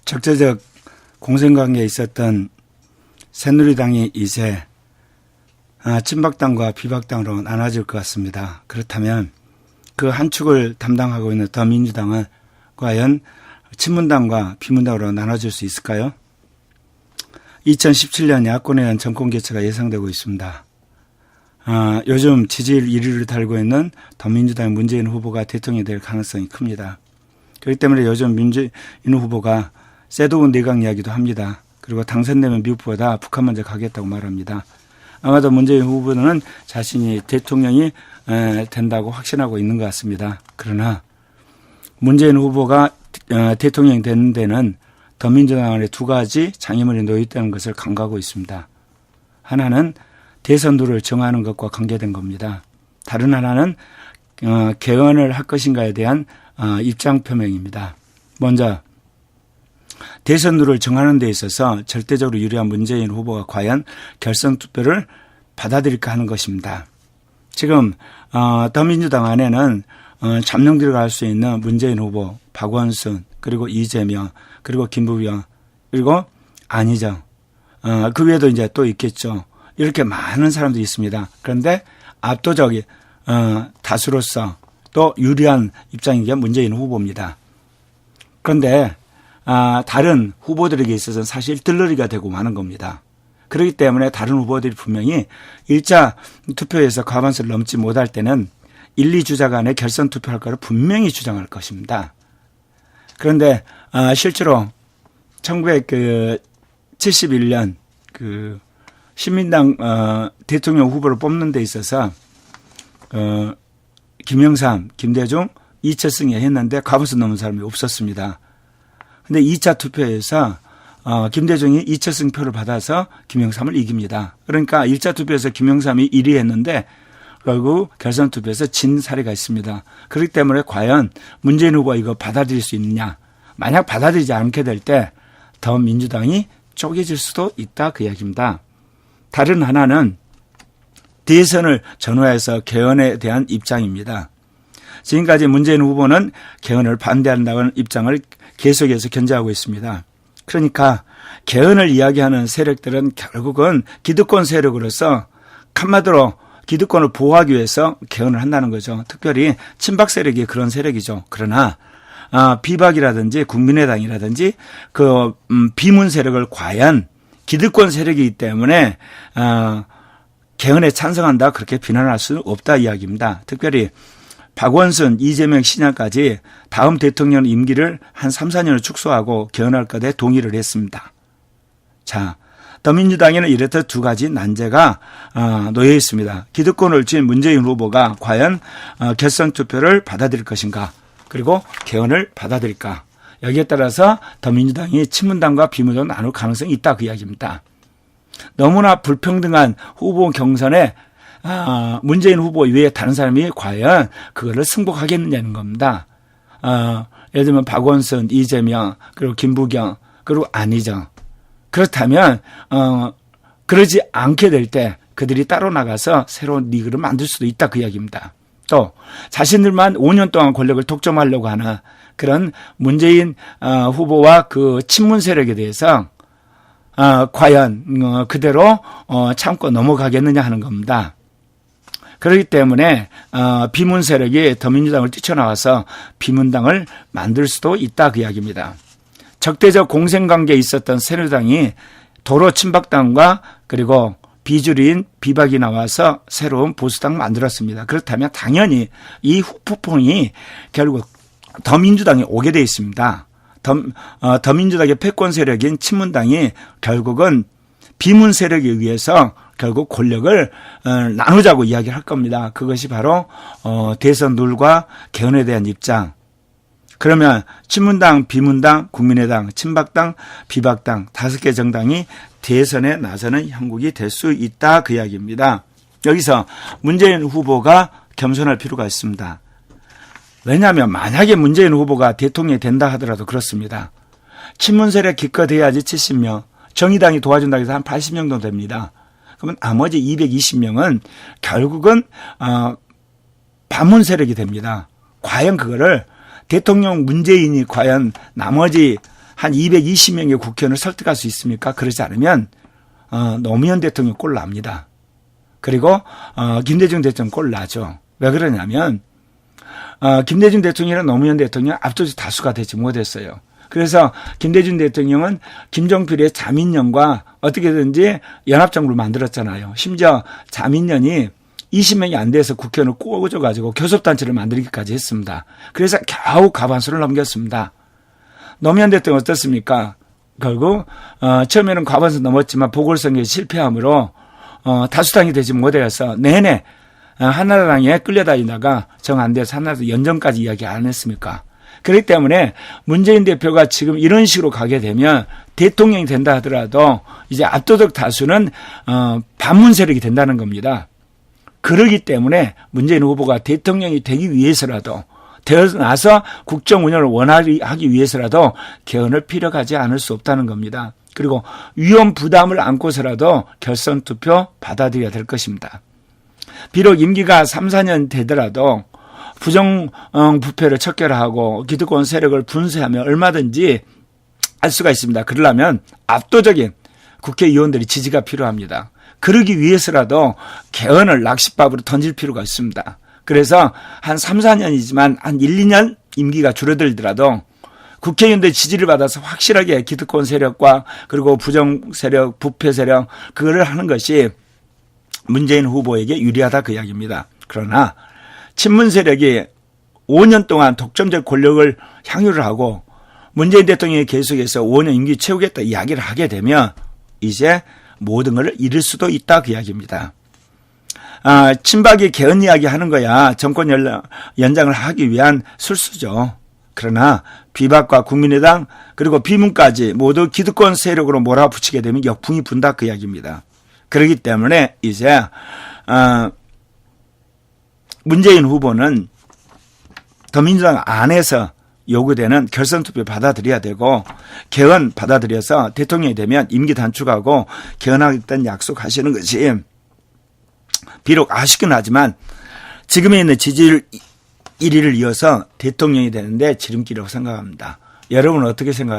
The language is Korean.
적재적 공생관계에 있었던 새누리당이 이제 친박당과 비박당으로 나눠질 것 같습니다. 그렇다면 그 한 축을 담당하고 있는 더민주당은 과연 친문당과 비문당으로 나눠질 수 있을까요? 2017년 야권에 의한 정권교체가 예상되고 있습니다. 요즘 지지율 1위를 달고 있는 더민주당의 문재인 후보가 대통령이 될 가능성이 큽니다. 그렇기 때문에 요즘 문재인 후보가 쇠도운 내각 이야기도 합니다. 그리고 당선되면 미국보다 북한 먼저 가겠다고 말합니다. 아마도 문재인 후보는 자신이 대통령이 된다고 확신하고 있는 것 같습니다. 그러나 문재인 후보가 대통령이 되는 데는 더민주당 안에 두 가지 장애물이 놓여 있다는 것을 간과하고 있습니다. 하나는 대선도를 정하는 것과 관계된 겁니다. 다른 하나는 개헌을 할 것인가에 대한 입장 표명입니다. 먼저 대선도를 정하는 데 있어서 절대적으로 유리한 문재인 후보가 과연 결선 투표를 받아들일까 하는 것입니다. 지금 더민주당 안에는 잠룡 들어갈 수 있는 문재인 후보, 박원순, 그리고 이재명, 그리고 김부겸, 그리고 안희정, 그 외에도 이제 또 있겠죠. 이렇게 많은 사람들이 있습니다. 그런데 압도적인 다수로서 또 유리한 입장인 게 문재인 후보입니다. 그런데 다른 후보들에게 있어서는 사실 들러리가 되고 마는 겁니다. 그렇기 때문에 다른 후보들이 분명히 1차 투표에서 과반수를 넘지 못할 때는 1, 2주자 간의 결선 투표할 거를 분명히 주장할 것입니다. 그런데 실제로 1971년 신민당 대통령 후보를 뽑는 데 있어서 김영삼, 김대중, 이철승이 했는데 과반수 넘은 사람이 없었습니다. 근데 2차 투표에서 김대중이 이철승 표를 받아서 김영삼을 이깁니다. 그러니까 1차 투표에서 김영삼이 1위 했는데 결국 결선 투표에서 진 사례가 있습니다. 그렇기 때문에 과연 문재인 후보가 이거 받아들일 수 있느냐. 만약 받아들이지 않게 될 때 더 민주당이 쪼개질 수도 있다 그 이야기입니다. 다른 하나는 대선을 전후해서 개헌에 대한 입장입니다. 지금까지 문재인 후보는 개헌을 반대한다는 입장을 계속해서 견제하고 있습니다. 그러니까 개헌을 이야기하는 세력들은 결국은 기득권 세력으로서 한마디로 기득권을 보호하기 위해서 개헌을 한다는 거죠. 특별히 친박 세력이 그런 세력이죠. 그러나 비박이라든지 국민의당이라든지 그 비문 세력을 과연 기득권 세력이기 때문에 개헌에 찬성한다 그렇게 비난할 수는 없다 이야기입니다. 특별히 박원순, 이재명, 신양까지 다음 대통령 임기를 한 3, 4년을 축소하고 개헌할 것에 동의를 했습니다. 자, 더민주당에는 이렇듯 두 가지 난제가 놓여 있습니다. 기득권을 쥔 문재인 후보가 과연 결선 투표를 받아들일 것인가, 그리고 개헌을 받아들일까. 여기에 따라서 더민주당이 친문당과 비문당으로 나눌 가능성이 있다 그 이야기입니다. 너무나 불평등한 후보 경선에 문재인 후보 이외에 다른 사람이 과연 그거를 승복하겠느냐는 겁니다. 예를 들면 박원순, 이재명, 그리고 김부겸, 그리고 안희정. 그렇다면 그러지 않게 될 때 그들이 따로 나가서 새로운 리그를 만들 수도 있다 그 이야기입니다. 또 자신들만 5년 동안 권력을 독점하려고 하는 그런 문재인 후보와 그 친문 세력에 대해서 과연 그대로 참고 넘어가겠느냐 하는 겁니다. 그렇기 때문에 비문 세력이 더민주당을 뛰쳐나와서 비문당을 만들 수도 있다 그 이야기입니다. 적대적 공생관계에 있었던 새누리당이 도로 친박당과 그리고 비주류인 비박이 나와서 새로운 보수당 만들었습니다. 그렇다면 당연히 이 후폭풍이 결국 더민주당에 오게 돼 있습니다. 더민주당의 패권 세력인 친문당이 결국은 비문 세력에 의해서 결국 권력을 나누자고 이야기를 할 겁니다. 그것이 바로 대선 룰과 개헌에 대한 입장. 그러면 친문당, 비문당, 국민의당, 친박당, 비박당 5개 정당이 대선에 나서는 형국이 될 수 있다 그 이야기입니다. 여기서 문재인 후보가 겸손할 필요가 있습니다. 왜냐하면 만약에 문재인 후보가 대통령이 된다 하더라도 그렇습니다. 친문 세력 기껏해야지 70명, 정의당이 도와준다고 해서 한 80명 정도 됩니다. 그러면 나머지 220명은 결국은 반문 세력이 됩니다. 과연 그거를 대통령 문재인이 과연 나머지 한 220명의 국회의원을 설득할 수 있습니까? 그러지 않으면 노무현 대통령 꼴 납니다. 그리고 김대중 대통령 꼴 나죠. 왜 그러냐면 김대중 대통령이랑 노무현 대통령 압도적 다수가 되지 못했어요. 그래서 김대중 대통령은 김종필의 자민련과 어떻게든지 연합정부를 만들었잖아요. 심지어 자민련이 20명이 안 돼서 국회의원을 꽂아가지고 교섭단체를 만들기까지 했습니다. 그래서 겨우 과반수를 넘겼습니다. 노무현 대통령 어떻습니까? 결국 처음에는 과반수 넘었지만 보궐선거에 실패함으로 다수당이 되지 못해서 내내 한나라당에 끌려다니다가 정 안 돼서 한나라당 연정까지 이야기 안 했습니까? 그렇기 때문에 문재인 대표가 지금 이런 식으로 가게 되면 대통령이 된다 하더라도 이제 압도적 다수는 반문 세력이 된다는 겁니다. 그러기 때문에 문재인 후보가 대통령이 되기 위해서라도 태어나서 국정 운영을 원하기 위해서라도 개헌을 필요하지 않을 수 없다는 겁니다. 그리고 위험 부담을 안고서라도 결선 투표 받아들여야 될 것입니다. 비록 임기가 3, 4년 되더라도 부정부패를 척결하고 기득권 세력을 분쇄하면 얼마든지 할 수가 있습니다. 그러려면 압도적인 국회의원들의 지지가 필요합니다. 그러기 위해서라도 개헌을 낚싯밥으로 던질 필요가 있습니다. 그래서 한 3, 4년이지만 한 1, 2년 임기가 줄어들더라도 국회의원들의 지지를 받아서 확실하게 기득권 세력과 그리고 부정 세력, 부패 세력 그거를 하는 것이 문재인 후보에게 유리하다 그 이야기입니다. 그러나 친문 세력이 5년 동안 독점적 권력을 향유를 하고 문재인 대통령이 계속해서 5년 임기 채우겠다 이야기를 하게 되면 이제 모든 걸 잃을 수도 있다 그 이야기입니다. 친박이 개헌 이야기 하는 거야 정권 연장을 하기 위한 술수죠. 그러나 비박과 국민의당 그리고 비문까지 모두 기득권 세력으로 몰아붙이게 되면 역풍이 분다 그 이야기입니다. 그렇기 때문에 이제 문재인 후보는 더민주당 안에서 요구되는 결선투표 받아들여야 되고 개헌 받아들여서 대통령이 되면 임기 단축하고 개헌하겠다는 약속하시는 것이 비록 아쉽긴 하지만 지금에 있는 지지율 1위를 이어서 대통령이 되는데 지름길이라고 생각합니다. 여러분은 어떻게 생각하십니까?